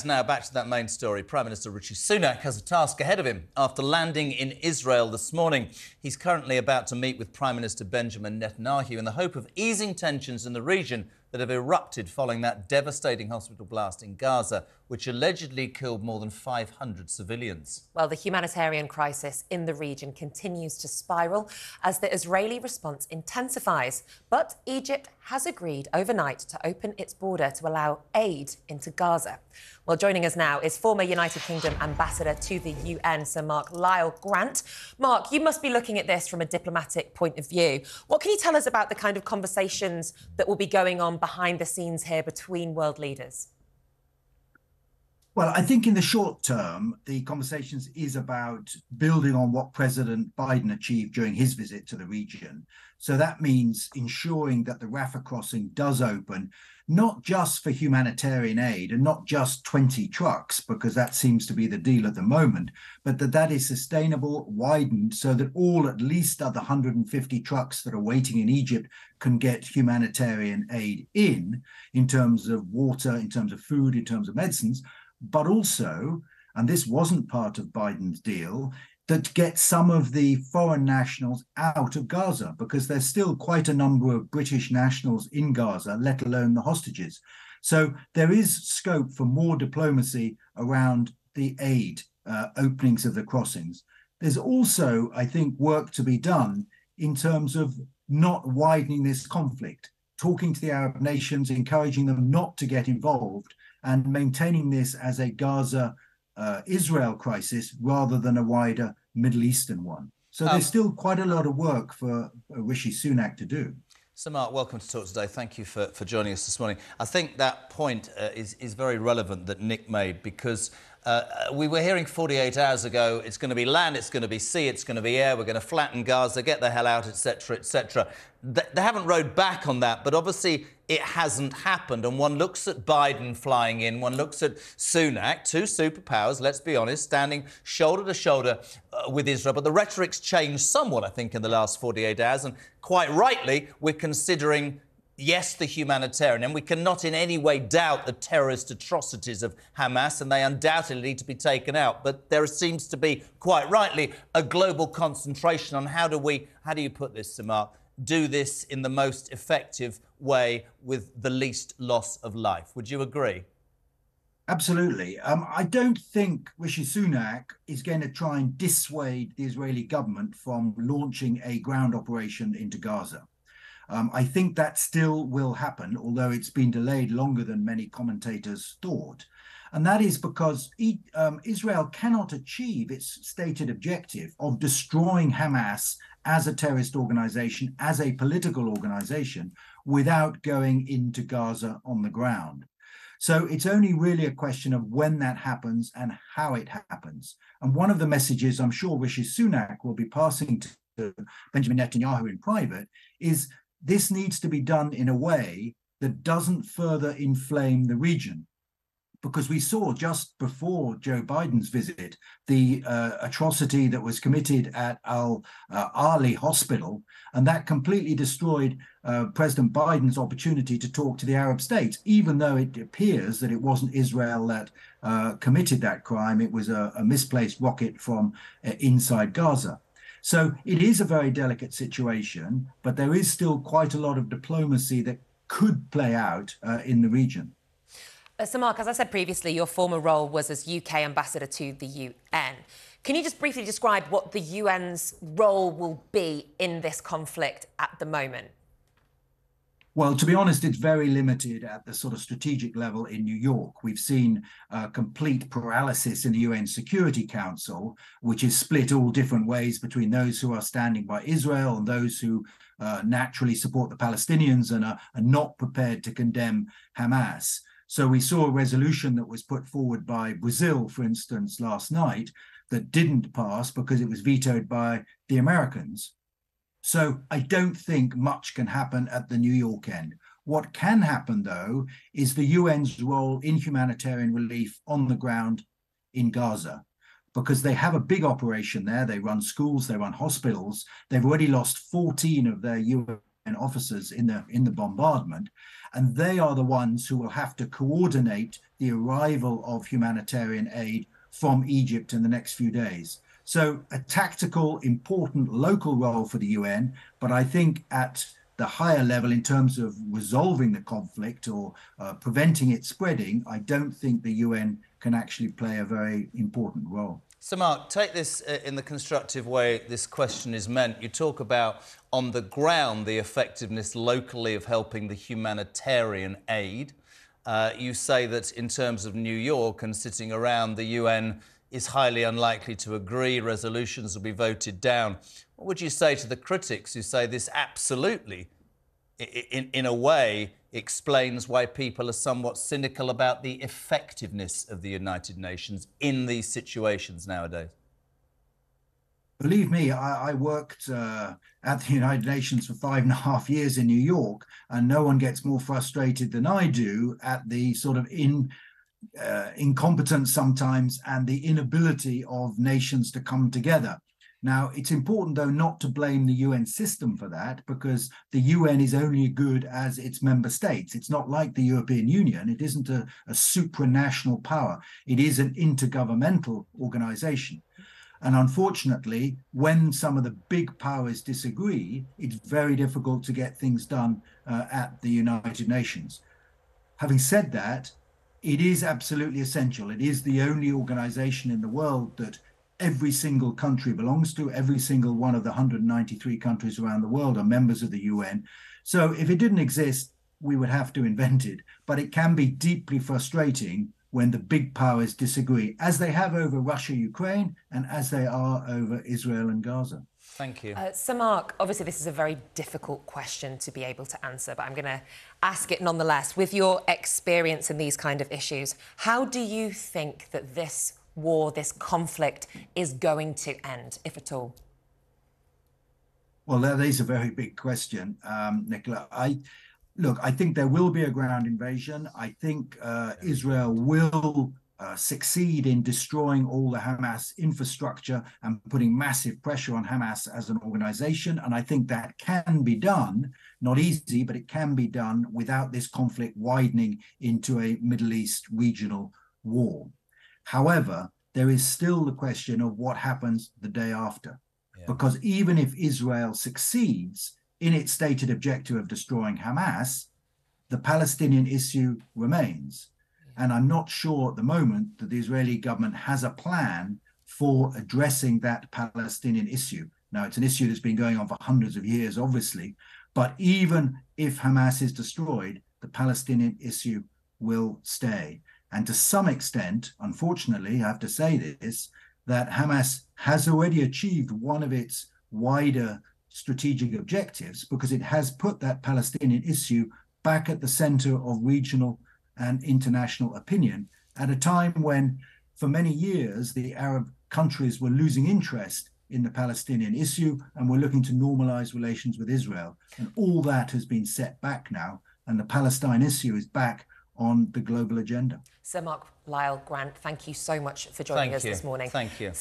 Now back to that main story. Prime Minister Rishi Sunak has a task ahead of him after landing in Israel this morning. He's currently about to meet with Prime Minister Benjamin Netanyahu in the hope of easing tensions in the region that have erupted following that devastating hospital blast in Gaza, which allegedly killed more than 500 civilians. Well, the humanitarian crisis in the region continues to spiral as the Israeli response intensifies. But Egypt has agreed overnight to open its border to allow aid into Gaza. Well, joining us now is former United Kingdom Ambassador to the UN, Sir Lyall Grant. Mark, you must be looking at this from a diplomatic point of view. What can you tell us about the kind of conversations that will be going on behind the scenes here between world leaders? Well, I think in the short term, the conversations is about building on what President Biden achieved during his visit to the region. So that means ensuring that the Rafah crossing does open, not just for humanitarian aid and not just 20 trucks, because that seems to be the deal at the moment, but that is sustainable, widened, so that all at least other 150 trucks that are waiting in Egypt can get humanitarian aid in terms of water, in terms of food, in terms of medicines. But also, and this wasn't part of Biden's deal, that get some of the foreign nationals out of Gaza, because there's still quite a number of British nationals in Gaza, let alone the hostages. So there is scope for more diplomacy around the aid openings of the crossings. There's also, I think, work to be done in terms of not widening this conflict, talking to the Arab nations, encouraging them not to get involved, and maintaining this as a Gaza-Israel crisis rather than a wider Middle Eastern one. So there's still quite a lot of work for Rishi Sunak to do. So, Mark, welcome to Talk Today. Thank you for joining us this morning. I think that point is very relevant that Nick made, because we were hearing 48 hours ago, it's going to be land, it's going to be sea, it's going to be air, we're going to flatten Gaza, get the hell out, etc., etc. They haven't rowed back on that, but obviously it hasn't happened. And one looks at Biden flying in, one looks at Sunak, two superpowers, let's be honest, standing shoulder to shoulder with Israel. But the rhetoric's changed somewhat, I think, in the last 48 hours. And quite rightly, we're considering, yes, the humanitarian, and we cannot in any way doubt the terrorist atrocities of Hamas, and they undoubtedly need to be taken out. But there seems to be, quite rightly, a global concentration on how do you put this, Sir Mark, do this in the most effective way with the least loss of life. Would you agree? Absolutely. I don't think Rishi Sunak is going to try and dissuade the Israeli government from launching a ground operation into Gaza. I think that still will happen, although it's been delayed longer than many commentators thought. And that is because Israel cannot achieve its stated objective of destroying Hamas as a terrorist organization, as a political organization, without going into Gaza on the ground. So it's only really a question of when that happens and how it happens. And one of the messages I'm sure Rishi Sunak will be passing to Benjamin Netanyahu in private is this needs to be done in a way that doesn't further inflame the region. Because we saw just before Joe Biden's visit, the atrocity that was committed at Al-Ahli hospital, and that completely destroyed President Biden's opportunity to talk to the Arab states, even though it appears that it wasn't Israel that committed that crime. It was a misplaced rocket from inside Gaza. So it is a very delicate situation, but there is still quite a lot of diplomacy that could play out in the region. So, Mark, as I said previously, your former role was as UK ambassador to the UN. Can you just briefly describe what the UN's role will be in this conflict at the moment? Well, to be honest, it's very limited at the sort of strategic level in New York. We've seen complete paralysis in the UN Security Council, which is split all different ways between those who are standing by Israel and those who naturally support the Palestinians and are not prepared to condemn Hamas. So we saw a resolution that was put forward by Brazil, for instance, last night that didn't pass because it was vetoed by the Americans. So I don't think much can happen at the New York end. What can happen, though, is the UN's role in humanitarian relief on the ground in Gaza, because they have a big operation there. They run schools, they run hospitals. They've already lost 14 of their UN officers in the bombardment, and they are the ones who will have to coordinate the the arrival of humanitarian aid from Egypt in the next few days. So a tactical, important local role for the UN, but I think at the higher level in terms of resolving the conflict or preventing it spreading, I don't think the UN can actually play a very important role. So, Mark, take this in the constructive way this question is meant. You talk about, on the ground, the effectiveness locally of helping the humanitarian aid. You say that in terms of New York and sitting around, the UN is highly unlikely to agree. Resolutions will be voted down. What would you say to the critics who say this absolutely, in a way, explains why people are somewhat cynical about the effectiveness of the United Nations in these situations nowadays? Believe me, I worked at the United Nations for 5.5 years in New York, and no one gets more frustrated than I do at the sort of incompetence sometimes and the inability of nations to come together. Now, it's important, though, not to blame the UN system for that, because the UN is only good as its member states. It's not like the European Union. It isn't a supranational power. It is an intergovernmental organization. And unfortunately, when some of the big powers disagree, it's very difficult to get things done at the United Nations. Having said that, it is absolutely essential. It is the only organization in the world that every single country belongs to. Every single one of the 193 countries around the world are members of the UN. So if it didn't exist, we would have to invent it. But it can be deeply frustrating when the big powers disagree, as they have over Russia, Ukraine, and as they are over Israel and Gaza. Thank you. So, Mark, obviously this is a very difficult question to be able to answer, but I'm going to ask it nonetheless. With your experience in these kind of issues, how do you think that this war, this conflict, is going to end, if at all? Well, that is a very big question, Nicola. I think there will be a ground invasion. I think Israel will succeed in destroying all the Hamas infrastructure and putting massive pressure on Hamas as an organization. And I think that can be done, not easy, but it can be done without this conflict widening into a Middle East regional war. However, there is still the question of what happens the day after. Yeah. Because even if Israel succeeds in its stated objective of destroying Hamas, the Palestinian issue remains. And I'm not sure at the moment that the Israeli government has a plan for addressing that Palestinian issue. Now, it's an issue that's been going on for hundreds of years, obviously, but even if Hamas is destroyed, the Palestinian issue will stay. And to some extent, unfortunately, I have to say this, that Hamas has already achieved one of its wider strategic objectives, because it has put that Palestinian issue back at the center of regional and international opinion at a time when, for many years, the Arab countries were losing interest in the Palestinian issue and were looking to normalize relations with Israel. And all that has been set back now, and the Palestine issue is back on the global agenda. Sir Mark Lyall Grant, thank you so much for joining us this morning. Thank you.